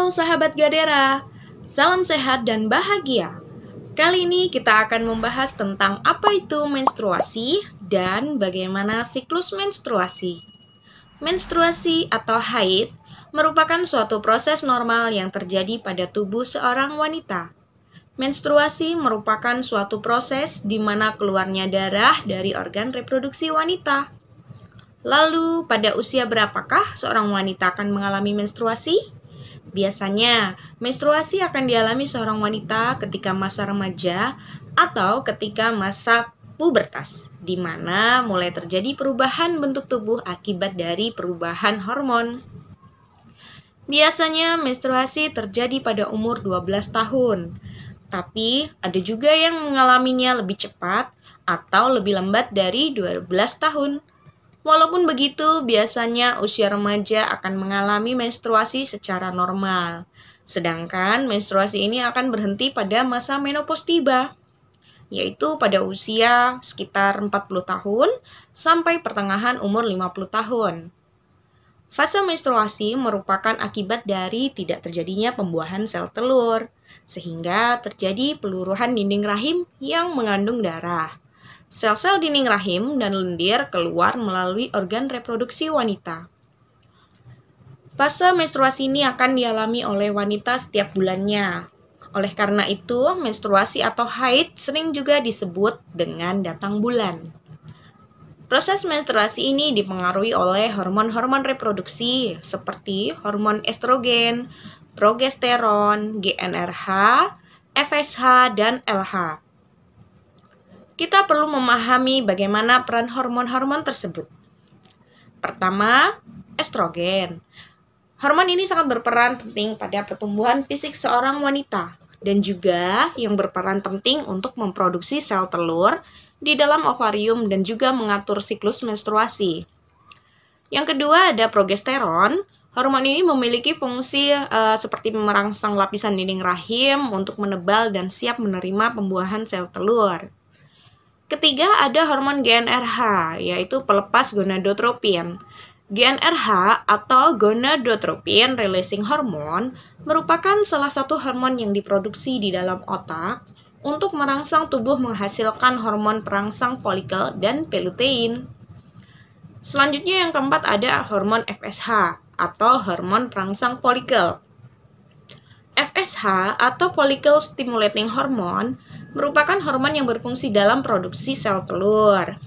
sahabat Gadera, salam sehat dan bahagia. Kali ini kita akan membahas tentang apa itu menstruasi dan bagaimana siklus menstruasi. Menstruasi atau haid merupakan suatu proses normal yang terjadi pada tubuh seorang wanita. Menstruasi merupakan suatu proses di mana keluarnya darah dari organ reproduksi wanita. Lalu, pada usia berapakah seorang wanita akan mengalami menstruasi? Biasanya, menstruasi akan dialami seorang wanita ketika masa remaja atau ketika masa pubertas, di mana mulai terjadi perubahan bentuk tubuh akibat dari perubahan hormon. Biasanya menstruasi terjadi pada umur 12 tahun, tapi ada juga yang mengalaminya lebih cepat atau lebih lambat dari 12 tahun. Walaupun begitu, biasanya usia remaja akan mengalami menstruasi secara normal. Sedangkan menstruasi ini akan berhenti pada masa menopause tiba, yaitu pada usia sekitar 40 tahun sampai pertengahan umur 50 tahun. Fase menstruasi merupakan akibat dari tidak terjadinya pembuahan sel telur, sehingga terjadi peluruhan dinding rahim yang mengandung darah. Sel-sel dinding rahim dan lendir keluar melalui organ reproduksi wanita. Fase menstruasi ini akan dialami oleh wanita setiap bulannya. Oleh karena itu, menstruasi atau haid sering juga disebut dengan datang bulan. Proses menstruasi ini dipengaruhi oleh hormon-hormon reproduksi seperti hormon estrogen, progesteron, GnRH, FSH, dan LH. Kita perlu memahami bagaimana peran hormon-hormon tersebut. Pertama, estrogen. Hormon ini sangat berperan penting pada pertumbuhan fisik seorang wanita dan juga yang berperan penting untuk memproduksi sel telur di dalam ovarium dan juga mengatur siklus menstruasi. Yang kedua ada progesteron. Hormon ini memiliki fungsi seperti merangsang lapisan dinding rahim untuk menebal dan siap menerima pembuahan sel telur. Ketiga ada hormon GnRH, yaitu pelepas gonadotropin. GnRH atau gonadotropin releasing hormone merupakan salah satu hormon yang diproduksi di dalam otak untuk merangsang tubuh menghasilkan hormon perangsang folikel dan pelutein. Selanjutnya yang keempat ada hormon FSH atau hormon perangsang folikel. FSH atau follicle stimulating hormone merupakan hormon yang berfungsi dalam produksi sel telur.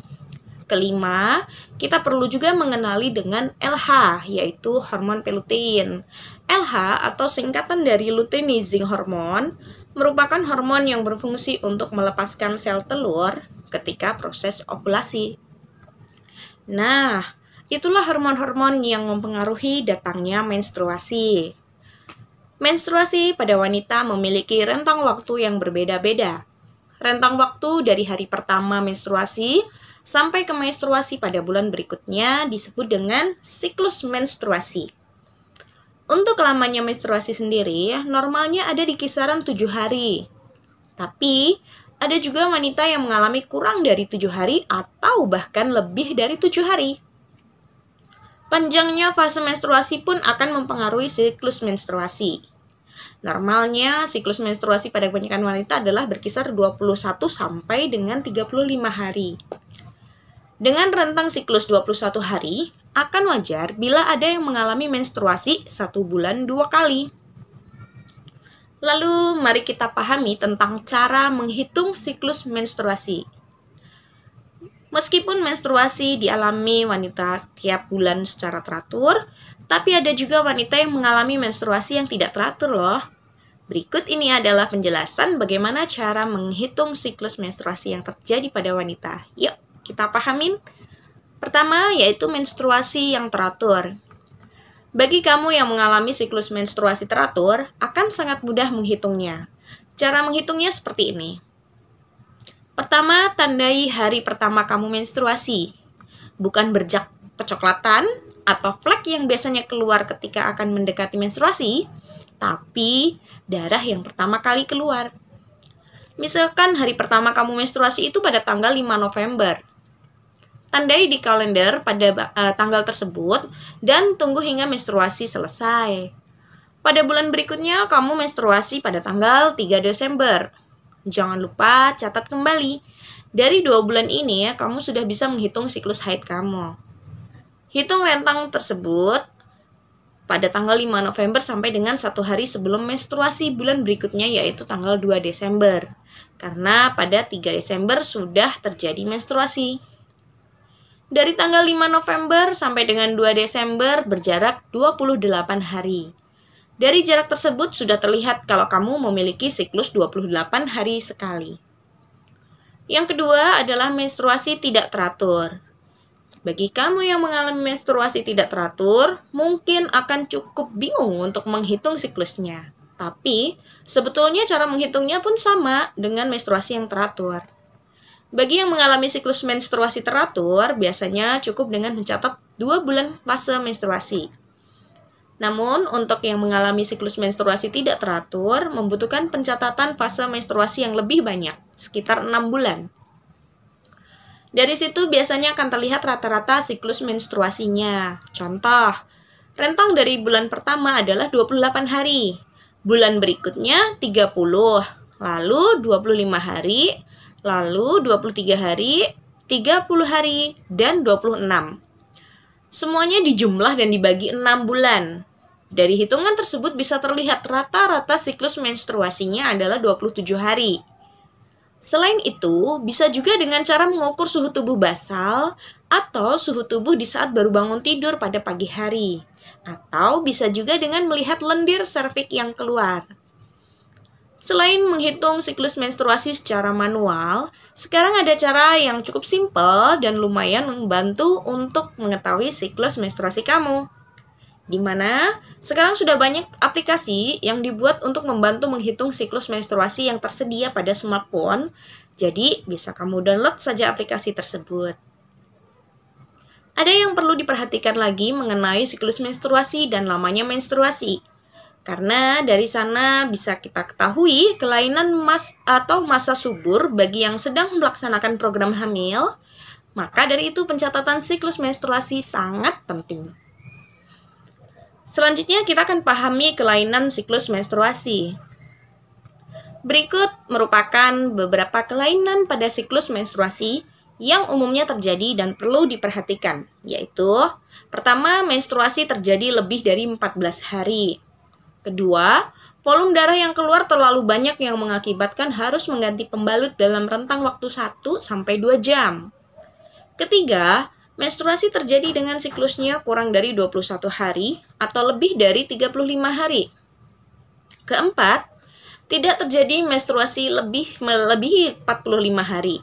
Kelima, kita perlu juga mengenali dengan LH, yaitu hormon pelutein. LH atau singkatan dari luteinizing hormone merupakan hormon yang berfungsi untuk melepaskan sel telur ketika proses ovulasi. Nah, itulah hormon-hormon yang mempengaruhi datangnya menstruasi. Menstruasi pada wanita memiliki rentang waktu yang berbeda-beda. Rentang waktu dari hari pertama menstruasi sampai ke menstruasi pada bulan berikutnya disebut dengan siklus menstruasi. Untuk lamanya menstruasi sendiri, normalnya ada di kisaran 7 hari. Tapi, ada juga wanita yang mengalami kurang dari 7 hari atau bahkan lebih dari 7 hari. Panjangnya fase menstruasi pun akan mempengaruhi siklus menstruasi. Normalnya, siklus menstruasi pada kebanyakan wanita adalah berkisar 21 sampai dengan 35 hari. Dengan rentang siklus 21 hari, akan wajar bila ada yang mengalami menstruasi 1 bulan 2 kali. Lalu, mari kita pahami tentang cara menghitung siklus menstruasi. Meskipun menstruasi dialami wanita tiap bulan secara teratur, tapi ada juga wanita yang mengalami menstruasi yang tidak teratur loh. Berikut ini adalah penjelasan bagaimana cara menghitung siklus menstruasi yang terjadi pada wanita. Yuk, kita pahamin. Pertama, yaitu menstruasi yang teratur. Bagi kamu yang mengalami siklus menstruasi teratur, akan sangat mudah menghitungnya. Cara menghitungnya seperti ini. Pertama, tandai hari pertama kamu menstruasi. Bukan berjak kecoklatan atau flek yang biasanya keluar ketika akan mendekati menstruasi, tapi darah yang pertama kali keluar. Misalkan hari pertama kamu menstruasi itu pada tanggal 5 November. Tandai di kalender pada tanggal tersebut dan tunggu hingga menstruasi selesai. Pada bulan berikutnya, kamu menstruasi pada tanggal 3 Desember. Jangan lupa catat kembali. Dari 2 bulan ini, kamu sudah bisa menghitung siklus haid kamu. Hitung rentang tersebut pada tanggal 5 November sampai dengan 1 hari sebelum menstruasi bulan berikutnya, yaitu tanggal 2 Desember. Karena pada 3 Desember sudah terjadi menstruasi. Dari tanggal 5 November sampai dengan 2 Desember berjarak 28 hari. Dari jarak tersebut sudah terlihat kalau kamu memiliki siklus 28 hari sekali. Yang kedua adalah menstruasi tidak teratur. Bagi kamu yang mengalami menstruasi tidak teratur, mungkin akan cukup bingung untuk menghitung siklusnya. Tapi, sebetulnya cara menghitungnya pun sama dengan menstruasi yang teratur. Bagi yang mengalami siklus menstruasi teratur, biasanya cukup dengan mencatat 2 bulan fase menstruasi. Namun, untuk yang mengalami siklus menstruasi tidak teratur, membutuhkan pencatatan fase menstruasi yang lebih banyak, sekitar 6 bulan. Dari situ biasanya akan terlihat rata-rata siklus menstruasinya. Contoh, rentang dari bulan pertama adalah 28 hari, bulan berikutnya 30, lalu 25 hari, lalu 23 hari, 30 hari, dan 26. Semuanya dijumlah dan dibagi 6 bulan. Dari hitungan tersebut bisa terlihat rata-rata siklus menstruasinya adalah 27 hari. Selain itu, bisa juga dengan cara mengukur suhu tubuh basal atau suhu tubuh di saat baru bangun tidur pada pagi hari. Atau bisa juga dengan melihat lendir serviks yang keluar. Selain menghitung siklus menstruasi secara manual, sekarang ada cara yang cukup simpel dan lumayan membantu untuk mengetahui siklus menstruasi kamu. Di mana sekarang sudah banyak aplikasi yang dibuat untuk membantu menghitung siklus menstruasi yang tersedia pada smartphone. Jadi, bisa kamu download saja aplikasi tersebut. Ada yang perlu diperhatikan lagi mengenai siklus menstruasi dan lamanya menstruasi. Karena dari sana bisa kita ketahui kelainan masa subur bagi yang sedang melaksanakan program hamil. Maka dari itu pencatatan siklus menstruasi sangat penting. Selanjutnya kita akan pahami kelainan siklus menstruasi. Berikut merupakan beberapa kelainan pada siklus menstruasi yang umumnya terjadi dan perlu diperhatikan, yaitu pertama, menstruasi terjadi lebih dari 14 hari. Kedua, volume darah yang keluar terlalu banyak yang mengakibatkan harus mengganti pembalut dalam rentang waktu 1-2 jam. Ketiga, menstruasi terjadi dengan siklusnya kurang dari 21 hari atau lebih dari 35 hari. Keempat, tidak terjadi menstruasi melebihi 45 hari.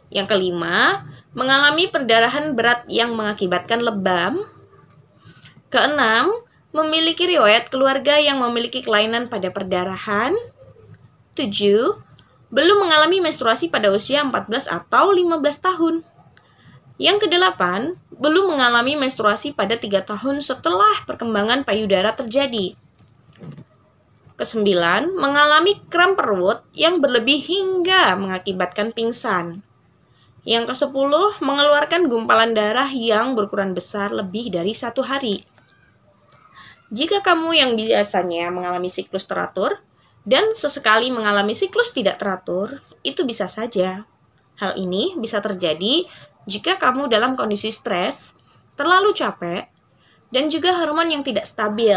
Yang kelima, mengalami perdarahan berat yang mengakibatkan lebam. Keenam, memiliki riwayat keluarga yang memiliki kelainan pada perdarahan. 7, belum mengalami menstruasi pada usia 14 atau 15 tahun. Yang kedelapan, belum mengalami menstruasi pada 3 tahun setelah perkembangan payudara terjadi. Kesembilan, mengalami kram perut yang berlebih hingga mengakibatkan pingsan. Yang ke-10, mengeluarkan gumpalan darah yang berukuran besar lebih dari 1 hari. Jika kamu yang biasanya mengalami siklus teratur dan sesekali mengalami siklus tidak teratur, itu bisa saja. Hal ini bisa terjadi jika kamu dalam kondisi stres, terlalu capek, dan juga hormon yang tidak stabil.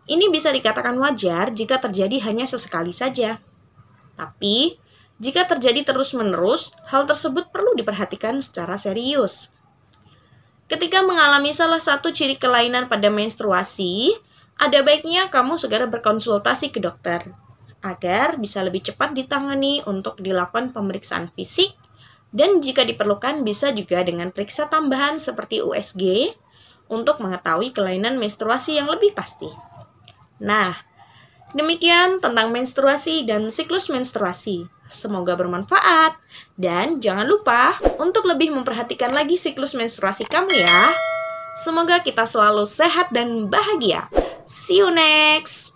Ini bisa dikatakan wajar jika terjadi hanya sesekali saja. Tapi, jika terjadi terus-menerus, hal tersebut perlu diperhatikan secara serius. Ketika mengalami salah satu ciri kelainan pada menstruasi, ada baiknya kamu segera berkonsultasi ke dokter, agar bisa lebih cepat ditangani untuk dilakukan pemeriksaan fisik, dan jika diperlukan bisa juga dengan periksa tambahan seperti USG untuk mengetahui kelainan menstruasi yang lebih pasti. Nah, demikian tentang menstruasi dan siklus menstruasi. Semoga bermanfaat. Dan jangan lupa untuk lebih memperhatikan lagi siklus menstruasi kamu ya. Semoga kita selalu sehat dan bahagia. See you next!